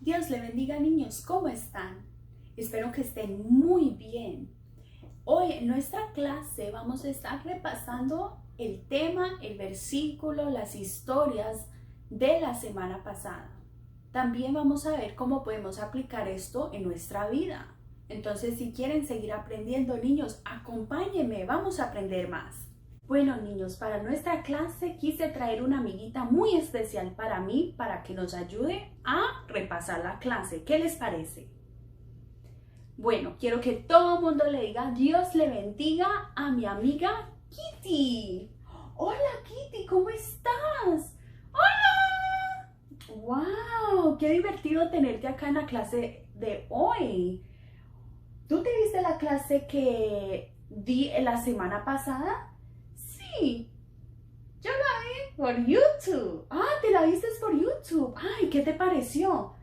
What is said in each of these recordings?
Dios le bendiga, niños, ¿cómo están? Espero que estén muy bien. Hoy en nuestra clase vamos a estar repasando el tema, el versículo, las historias de la semana pasada. También vamos a ver cómo podemos aplicar esto en nuestra vida. Entonces, si quieren seguir aprendiendo, niños, acompáñenme, vamos a aprender más. Bueno, niños, para nuestra clase quise traer una amiguita muy especial para mí para que nos ayude a repasar la clase. ¿Qué les parece? Bueno, quiero que todo el mundo le diga Dios le bendiga a mi amiga Kitty. Hola Kitty, ¿cómo estás? ¡Hola! ¡Wow! ¡Qué divertido tenerte acá en la clase de hoy! ¿Tú te viste la clase que di la semana pasada? Sí, yo la vi por YouTube. Ah, te la viste por YouTube. Ay, ¿qué te pareció?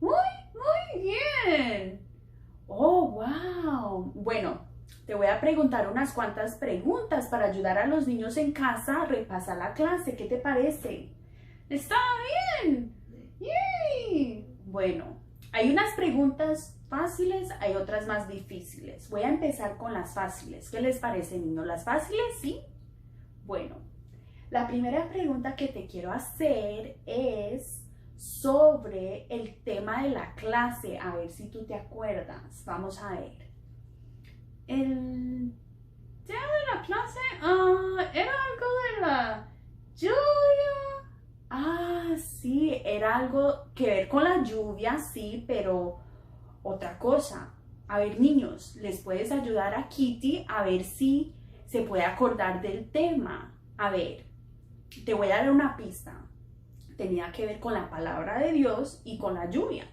Muy bien. Oh, wow. Bueno, te voy a preguntar unas cuantas preguntas para ayudar a los niños en casa a repasar la clase. ¿Qué te parece? Está bien. ¡Yay! Bueno, hay unas preguntas fáciles, hay otras más difíciles. Voy a empezar con las fáciles. ¿Qué les parece, niños? ¿Las fáciles? ¿Sí? Bueno, la primera pregunta que te quiero hacer es sobre el tema de la clase. A ver si tú te acuerdas. Vamos a ver. El tema de la clase era algo de la lluvia. Ah, sí, era algo que ver con la lluvia, sí, pero otra cosa. A ver, niños, ¿les puedes ayudar a Kitty a ver si se puede acordar del tema? A ver, te voy a dar una pista. Tenía que ver con la palabra de Dios y con la lluvia.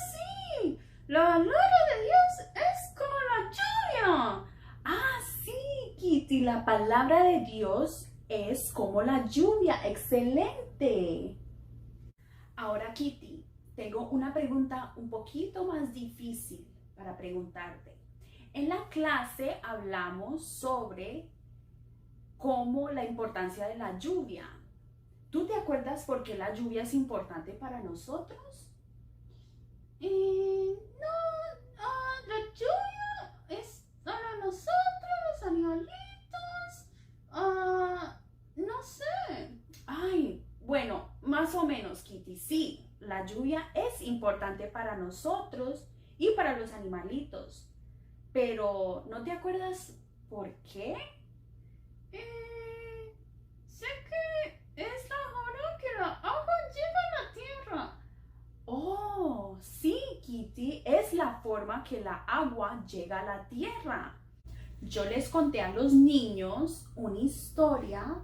Sí, la palabra de Dios es como la lluvia. Ah, sí, Kitty, la palabra de Dios es como la lluvia. Excelente. Ahora, Kitty, tengo una pregunta un poquito más difícil para preguntarte. En la clase hablamos sobre cómo la importancia de la lluvia. ¿Tú te acuerdas por qué la lluvia es importante para nosotros? No, la lluvia es para nosotros, los animalitos. No sé. Ay, bueno, más o menos, Kitty, sí, la lluvia es importante para nosotros y para los animalitos. Pero, ¿no te acuerdas por qué? Sé que es la hora que la agua llega a la tierra. Oh, sí, Kitty, es la forma que la agua llega a la tierra. Yo les conté a los niños una historia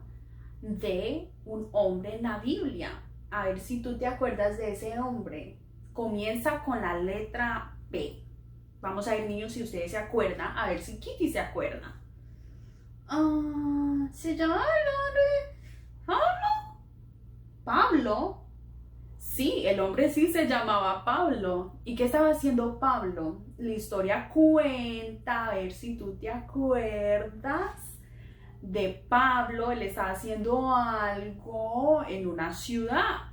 de un hombre en la Biblia. A ver si tú te acuerdas de ese hombre. Comienza con la letra P. Vamos a ver, niños, si ustedes se acuerdan. A ver si Kitty se acuerda. ¿Se llama el hombre Pablo? ¿Pablo? Sí, el hombre sí se llamaba Pablo. ¿Y qué estaba haciendo Pablo? La historia cuenta, a ver si tú te acuerdas de Pablo. Él estaba haciendo algo en una ciudad.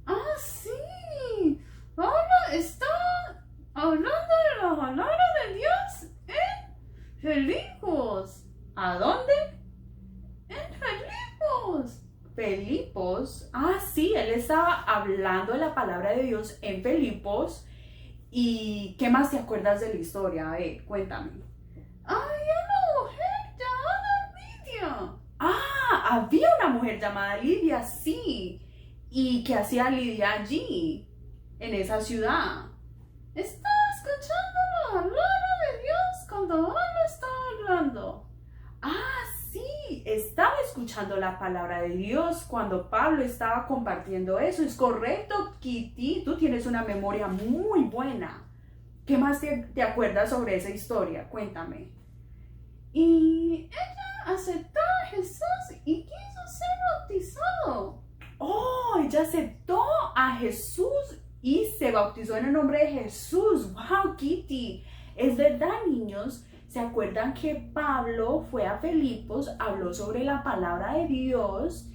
Ah, sí. Pablo está hablando de la palabra de Dios en Filipos. ¿A dónde? En Filipos. Filipos. Ah, sí, él estaba hablando de la palabra de Dios en Filipos. ¿Y qué más te acuerdas de la historia? A ver, cuéntame. Había una mujer llamada Lidia. Ah, había una mujer llamada Lidia, sí. ¿Y qué hacía Lidia allí, en esa ciudad? Estaba escuchando la palabra de Dios cuando Pablo estaba hablando. Ah, sí, estaba escuchando la palabra de Dios cuando Pablo estaba compartiendo eso. Es correcto, Kitty. Tú tienes una memoria muy buena. ¿Qué más te acuerdas sobre esa historia? Cuéntame. Y ella aceptó a Jesús y quiso ser bautizado. Oh, ella aceptó a Jesús y se bautizó en el nombre de Jesús. Wow, Kitty. Es verdad, niños. ¿Se acuerdan que Pablo fue a Filipos, habló sobre la palabra de Dios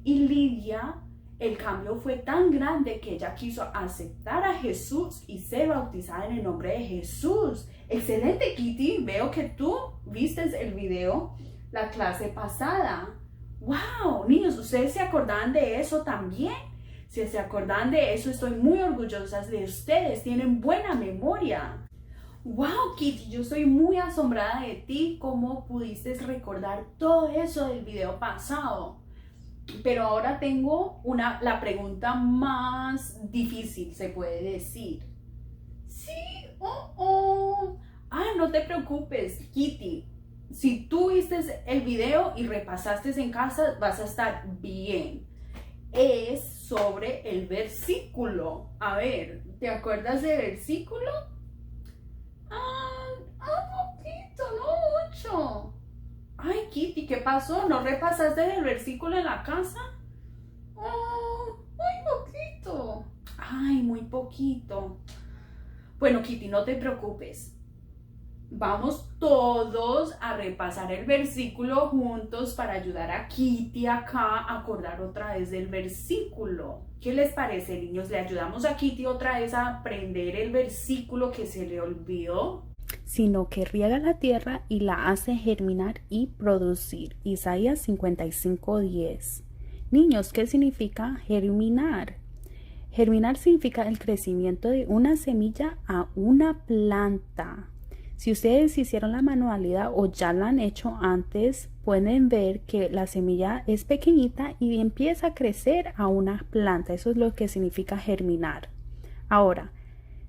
y Lidia, el cambio fue tan grande que ella quiso aceptar a Jesús y ser bautizada en el nombre de Jesús. Excelente, Kitty. Veo que tú viste el video la clase pasada. ¡Wow! Niños, ¿ustedes se acordaban de eso también? Si se acordan de eso, estoy muy orgullosa de ustedes. Tienen buena memoria. ¡Wow, Kitty! Yo estoy muy asombrada de ti. ¿Cómo pudiste recordar todo eso del video pasado? Pero ahora tengo la pregunta más difícil, se puede decir. Sí, no te preocupes, Kitty. Si tú viste el video y repasaste en casa, vas a estar bien. Es sobre el versículo. A ver, ¿te acuerdas del versículo? Poquito, no mucho. Ay, Kitty, ¿qué pasó? ¿No repasaste el versículo en la casa? Muy poquito. Ay, muy poquito. Bueno, Kitty, no te preocupes. Vamos todos a repasar el versículo juntos para ayudar a Kitty acá a acordar otra vez del versículo. ¿Qué les parece, niños? ¿Le ayudamos a Kitty otra vez a aprender el versículo que se le olvidó? Sino que riega la tierra y la hace germinar y producir. Isaías 55:10. Niños, ¿qué significa germinar? Germinar significa el crecimiento de una semilla a una planta. Si ustedes hicieron la manualidad o ya la han hecho antes, pueden ver que la semilla es pequeñita y empieza a crecer a una planta. Eso es lo que significa germinar. Ahora,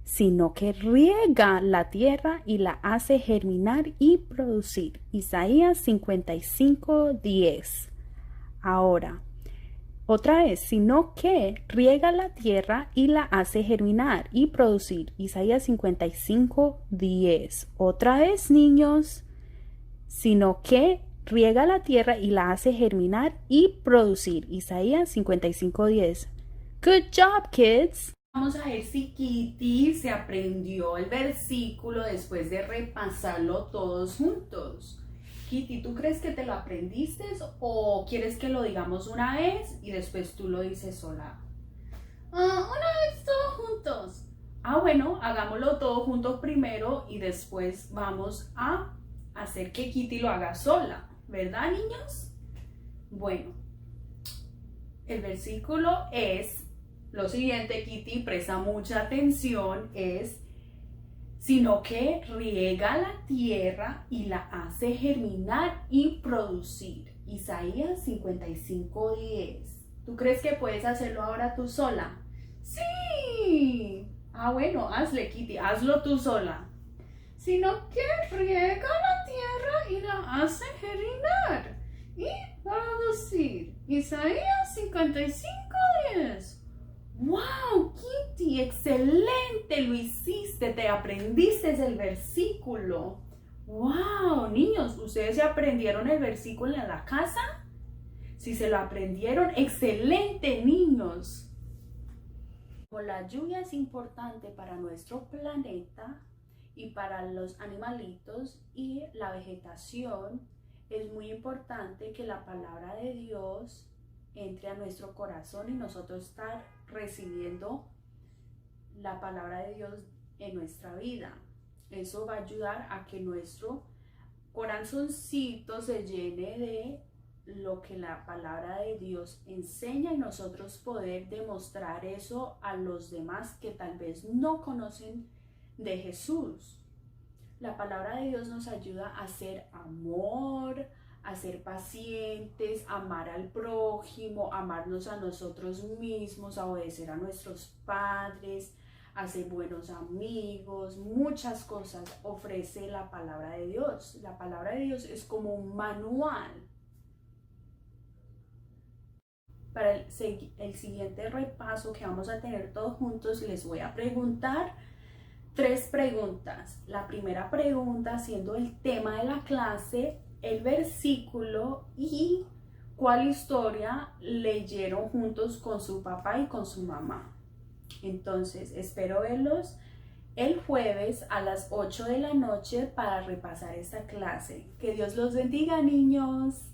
sino que riega la tierra y la hace germinar y producir. Isaías 55:10. Ahora, otra vez, sino que riega la tierra y la hace germinar y producir. Isaías 55:10. Otra vez, niños, sino que riega la tierra y la hace germinar y producir. Isaías 55:10. Good job, kids. Vamos a ver si Kitty se aprendió el versículo después de repasarlo todos juntos. Kitty, ¿tú crees que te lo aprendiste o quieres que lo digamos una vez y después tú lo dices sola? Una vez todos juntos. Bueno, hagámoslo todos juntos primero y después vamos a hacer que Kitty lo haga sola, ¿verdad, niños? Bueno, el versículo es lo siguiente, Kitty, presta mucha atención, es sino que riega la tierra y la hace germinar y producir. Isaías 55:10. ¿Tú crees que puedes hacerlo ahora tú sola? Sí. Bueno, hazle, Kitty, hazlo tú sola. Sino que riega la tierra y la hace germinar y producir. Isaías 55:10. ¡Wow, Kitty! ¡Excelente! Lo hiciste, te aprendiste el versículo. ¡Wow! Niños, ¿ustedes se aprendieron el versículo en la casa? Si se lo aprendieron, ¡excelente, niños! Como la lluvia es importante para nuestro planeta y para los animalitos y la vegetación, es muy importante que la palabra de Dios entre a nuestro corazón y nosotros estar recibiendo la palabra de Dios en nuestra vida. Eso va a ayudar a que nuestro corazoncito se llene de lo que la palabra de Dios enseña y nosotros poder demostrar eso a los demás que tal vez no conocen de Jesús. La palabra de Dios nos ayuda a ser amor, a ser pacientes, amar al prójimo, amarnos a nosotros mismos, a obedecer a nuestros padres, a ser buenos amigos, muchas cosas ofrece la palabra de Dios. La palabra de Dios es como un manual. Para el siguiente repaso que vamos a tener todos juntos, les voy a preguntar 3 preguntas. La primera pregunta siendo el tema de la clase, el versículo y cuál historia leyeron juntos con su papá y con su mamá. Entonces, espero verlos el jueves a las 8 de la noche para repasar esta clase. Que Dios los bendiga, niños.